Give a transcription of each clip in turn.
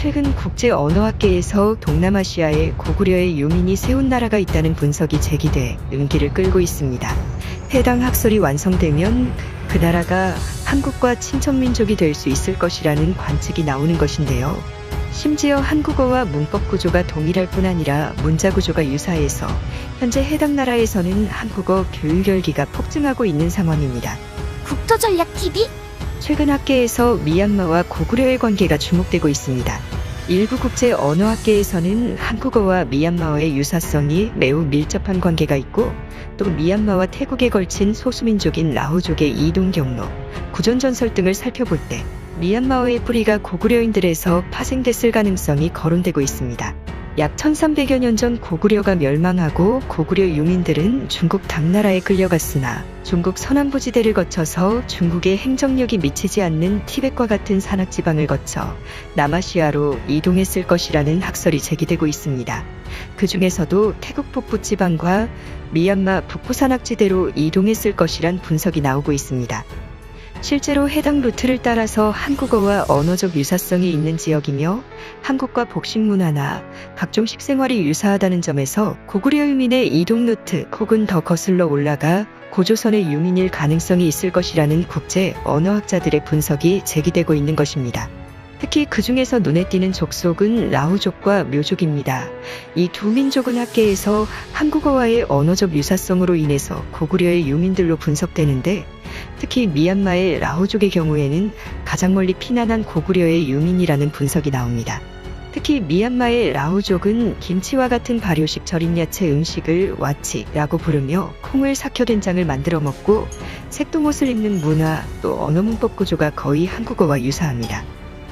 최근 국제언어학계에서 동남아시아에 고구려의 유민이 세운 나라가 있다는 분석이 제기돼 눈길을 끌고 있습니다. 해당 학설이 완성되면 그 나라가 한국과 친척민족이 될 수 있을 것이라는 관측이 나오는 것인데요. 심지어 한국어와 문법 구조가 동일할 뿐 아니라 문자 구조가 유사해서 현재 해당 나라에서는 한국어 교육 열기가 폭증하고 있는 상황입니다. 국토전략TV? 최근 학계에서 미얀마와 고구려의 관계가 주목되고 있습니다. 일부 국제 언어학계에서는 한국어와 미얀마와의 유사성이 매우 밀접한 관계가 있고, 또 미얀마와 태국에 걸친 소수민족인 라후족의 이동 경로, 구전 전설 등을 살펴볼 때 미얀마와의 뿌리가 고구려인들에서 파생됐을 가능성이 거론되고 있습니다. 약 1300여 년 전 고구려가 멸망하고 고구려 유민들은 중국 당나라에 끌려갔으나 중국 서남부지대를 거쳐서 중국의 행정력이 미치지 않는 티벳과 같은 산악지방을 거쳐 남아시아로 이동했을 것이라는 학설이 제기되고 있습니다. 그 중에서도 태국 북부지방과 미얀마 북부 산악지대로 이동했을 것이란 분석이 나오고 있습니다. 실제로 해당 루트를 따라서 한국어와 언어적 유사성이 있는 지역이며 한국과 복식 문화나 각종 식생활이 유사하다는 점에서 고구려 유민의 이동 루트 혹은 더 거슬러 올라가 고조선의 유민일 가능성이 있을 것이라는 국제 언어학자들의 분석이 제기되고 있는 것입니다. 특히 그 중에서 눈에 띄는 족속은 라후족과 묘족입니다. 이 두 민족은 학계에서 한국어와의 언어적 유사성으로 인해서 고구려의 유민들로 분석되는데, 특히 미얀마의 라후족의 경우에는 가장 멀리 피난한 고구려의 유민이라는 분석이 나옵니다. 특히 미얀마의 라후족은 김치와 같은 발효식 절임 야채 음식을 와치라고 부르며 콩을 삭혀 된장을 만들어 먹고 색동옷을 입는 문화 또 언어 문법 구조가 거의 한국어와 유사합니다.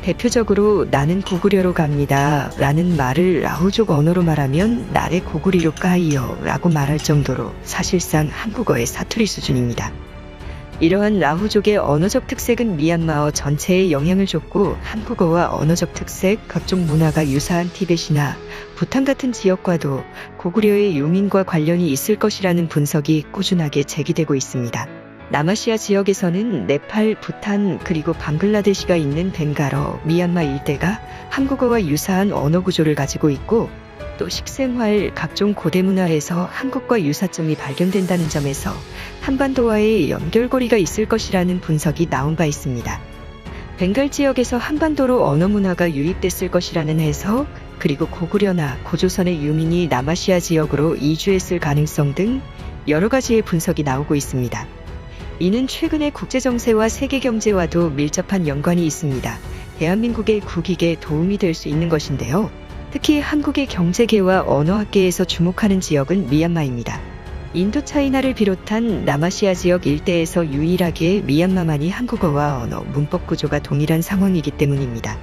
대표적으로 나는 고구려로 갑니다 라는 말을 라후족 언어로 말하면 나래 고구리로 까이요 라고 말할 정도로 사실상 한국어의 사투리 수준입니다. 이러한 라후족의 언어적 특색은 미얀마어 전체에 영향을 줬고, 한국어와 언어적 특색, 각종 문화가 유사한 티벳이나 부탄 같은 지역과도 고구려의 유민과 관련이 있을 것이라는 분석이 꾸준하게 제기되고 있습니다. 남아시아 지역에서는 네팔, 부탄, 그리고 방글라데시가 있는 벵갈어, 미얀마 일대가 한국어와 유사한 언어 구조를 가지고 있고, 또 식생활, 각종 고대 문화에서 한국과 유사점이 발견된다는 점에서 한반도와의 연결고리가 있을 것이라는 분석이 나온 바 있습니다. 벵갈 지역에서 한반도로 언어 문화가 유입됐을 것이라는 해석, 그리고 고구려나 고조선의 유민이 남아시아 지역으로 이주했을 가능성 등 여러 가지의 분석이 나오고 있습니다. 이는 최근의 국제정세와 세계경제와도 밀접한 연관이 있습니다. 대한민국의 국익에 도움이 될 수 있는 것인데요. 특히 한국의 경제계와 언어학계에서 주목하는 지역은 미얀마입니다. 인도차이나를 비롯한 남아시아 지역 일대에서 유일하게 미얀마만이 한국어와 언어, 문법 구조가 동일한 상황이기 때문입니다.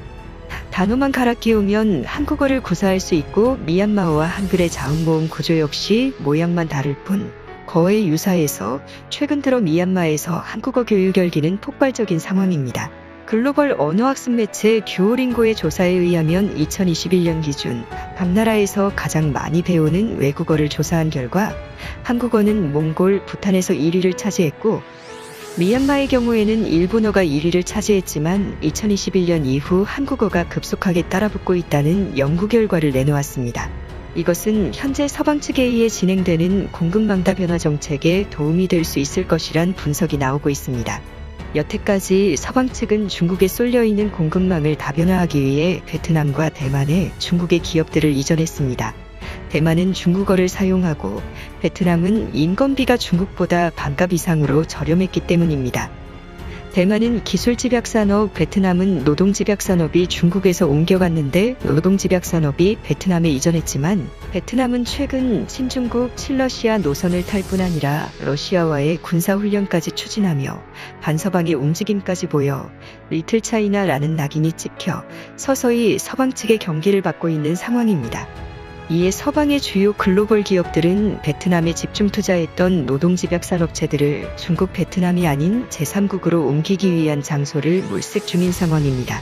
단어만 갈아 끼우면 한국어를 구사할 수 있고, 미얀마어와 한글의 자음모음 구조 역시 모양만 다를 뿐 거의 유사해서 최근 들어 미얀마에서 한국어 교육 열기는 폭발적인 상황입니다. 글로벌 언어학습 매체 듀오링고의 조사에 의하면 2021년 기준 각 나라에서 가장 많이 배우는 외국어를 조사한 결과 한국어는 몽골, 부탄에서 1위를 차지했고, 미얀마의 경우에는 일본어가 1위를 차지했지만 2021년 이후 한국어가 급속하게 따라붙고 있다는 연구 결과를 내놓았습니다. 이것은 현재 서방 측에 의해 진행되는 공급망 다변화 정책에 도움이 될 수 있을 것이란 분석이 나오고 있습니다. 여태까지 서방 측은 중국에 쏠려있는 공급망을 다변화하기 위해 베트남과 대만에 중국의 기업들을 이전했습니다. 대만은 중국어를 사용하고 베트남은 인건비가 중국보다 반값 이상으로 저렴했기 때문입니다. 대만은 기술집약산업, 베트남은 노동집약산업이 중국에서 옮겨갔는데 노동집약산업이 베트남에 이전했지만, 베트남은 최근 친중국, 친러시아 노선을 탈 뿐 아니라 러시아와의 군사훈련까지 추진하며 반서방의 움직임까지 보여 리틀 차이나라는 낙인이 찍혀 서서히 서방 측의 경계를 받고 있는 상황입니다. 이에 서방의 주요 글로벌 기업들은 베트남에 집중 투자했던 노동집약산업체들을 중국 베트남이 아닌 제3국으로 옮기기 위한 장소를 물색 중인 상황입니다.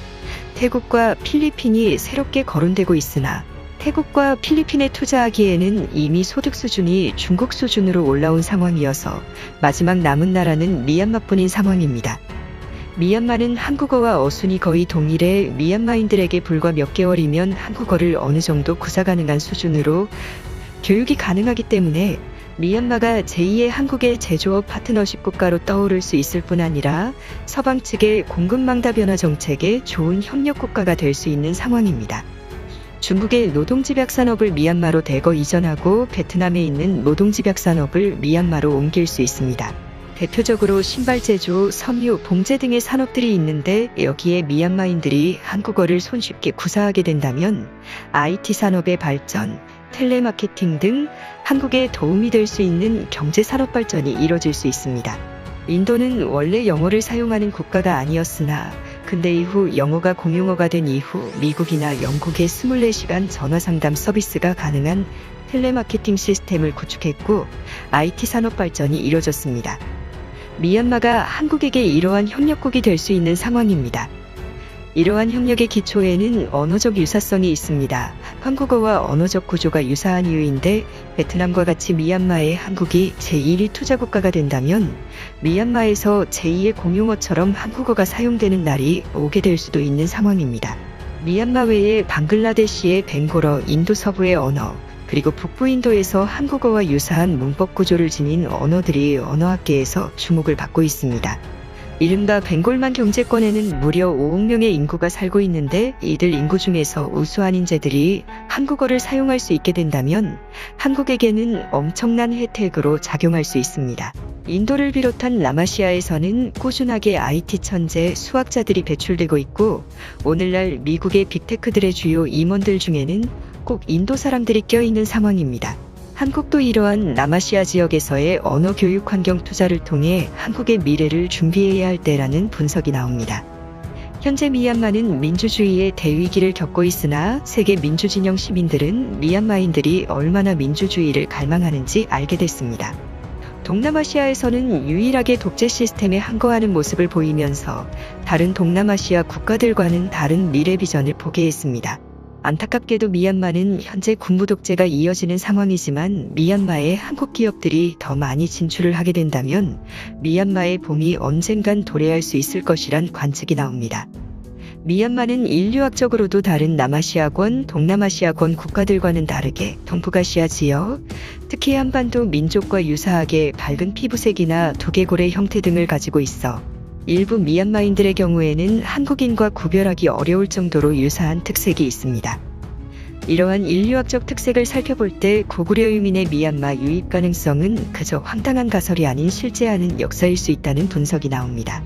태국과 필리핀이 새롭게 거론되고 있으나 태국과 필리핀에 투자하기에는 이미 소득 수준이 중국 수준으로 올라온 상황이어서 마지막 남은 나라는 미얀마뿐인 상황입니다. 미얀마는 한국어와 어순이 거의 동일해 미얀마인들에게 불과 몇 개월이면 한국어를 어느 정도 구사 가능한 수준으로 교육이 가능하기 때문에 미얀마가 제2의 한국의 제조업 파트너십 국가로 떠오를 수 있을 뿐 아니라 서방 측의 공급망 다변화 정책에 좋은 협력 국가가 될 수 있는 상황입니다. 중국의 노동집약산업을 미얀마로 대거 이전하고 베트남에 있는 노동집약산업을 미얀마로 옮길 수 있습니다. 대표적으로 신발 제조, 섬유, 봉제 등의 산업들이 있는데 여기에 미얀마인들이 한국어를 손쉽게 구사하게 된다면 IT 산업의 발전, 텔레마케팅 등 한국에 도움이 될 수 있는 경제산업 발전이 이뤄질 수 있습니다. 인도는 원래 영어를 사용하는 국가가 아니었으나 근대 이후 영어가 공용어가 된 이후 미국이나 영국의 24시간 전화상담 서비스가 가능한 텔레마케팅 시스템을 구축했고 IT 산업 발전이 이뤄졌습니다. 미얀마가 한국에게 이러한 협력국이 될 수 있는 상황입니다. 이러한 협력의 기초에는 언어적 유사성이 있습니다. 한국어와 언어적 구조가 유사한 이유인데 베트남과 같이 미얀마의 한국이 제1위 투자국가가 된다면 미얀마에서 제2의 공용어처럼 한국어가 사용되는 날이 오게 될 수도 있는 상황입니다. 미얀마 외에 방글라데시의 벵골어, 인도 서부의 언어, 그리고 북부인도에서 한국어와 유사한 문법 구조를 지닌 언어들이 언어학계에서 주목을 받고 있습니다. 이른바 벵골만 경제권에는 무려 5억 명의 인구가 살고 있는데 이들 인구 중에서 우수한 인재들이 한국어를 사용할 수 있게 된다면 한국에게는 엄청난 혜택으로 작용할 수 있습니다. 인도를 비롯한 남아시아에서는 꾸준하게 IT 천재, 수학자들이 배출되고 있고 오늘날 미국의 빅테크들의 주요 임원들 중에는 꼭 인도 사람들이 껴있는 상황입니다. 한국도 이러한 남아시아 지역에서의 언어 교육 환경 투자를 통해 한국의 미래를 준비해야 할 때라는 분석이 나옵니다. 현재 미얀마는 민주주의의 대위기를 겪고 있으나 세계 민주진영 시민들은 미얀마인들이 얼마나 민주주의를 갈망하는지 알게 됐습니다. 동남아시아에서는 유일하게 독재 시스템에 항거하는 모습을 보이면서 다른 동남아시아 국가들과는 다른 미래 비전을 보게 했습니다. 안타깝게도 미얀마는 현재 군부 독재가 이어지는 상황이지만 미얀마에 한국 기업들이 더 많이 진출을 하게 된다면 미얀마의 봄이 언젠간 도래할 수 있을 것이란 관측이 나옵니다. 미얀마는 인류학적으로도 다른 남아시아권, 동남아시아권 국가들과는 다르게 동북아시아 지역, 특히 한반도 민족과 유사하게 밝은 피부색이나 두개골의 형태 등을 가지고 있어 일부 미얀마인들의 경우에는 한국인과 구별하기 어려울 정도로 유사한 특색이 있습니다. 이러한 인류학적 특색을 살펴볼 때 고구려 유민의 미얀마 유입 가능성은 그저 황당한 가설이 아닌 실제하는 역사일 수 있다는 분석이 나옵니다.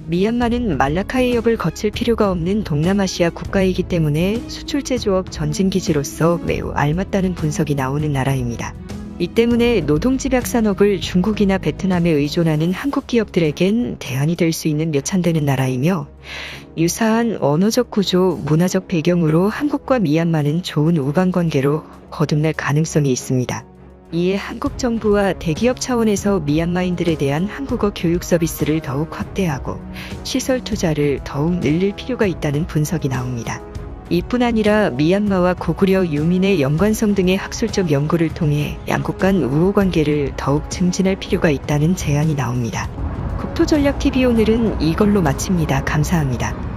미얀마는 말라카 해협을 거칠 필요가 없는 동남아시아 국가이기 때문에 수출 제조업 전진기지로서 매우 알맞다는 분석이 나오는 나라입니다. 이 때문에 노동집약 산업을 중국이나 베트남에 의존하는 한국 기업들에겐 대안이 될 수 있는 몇 안 되는 나라이며 유사한 언어적 구조, 문화적 배경으로 한국과 미얀마는 좋은 우방관계로 거듭날 가능성이 있습니다. 이에 한국 정부와 대기업 차원에서 미얀마인들에 대한 한국어 교육 서비스를 더욱 확대하고 시설 투자를 더욱 늘릴 필요가 있다는 분석이 나옵니다. 이뿐 아니라 미얀마와 고구려 유민의 연관성 등의 학술적 연구를 통해 양국 간 우호 관계를 더욱 증진할 필요가 있다는 제안이 나옵니다. 국토전략TV 오늘은 이걸로 마칩니다. 감사합니다.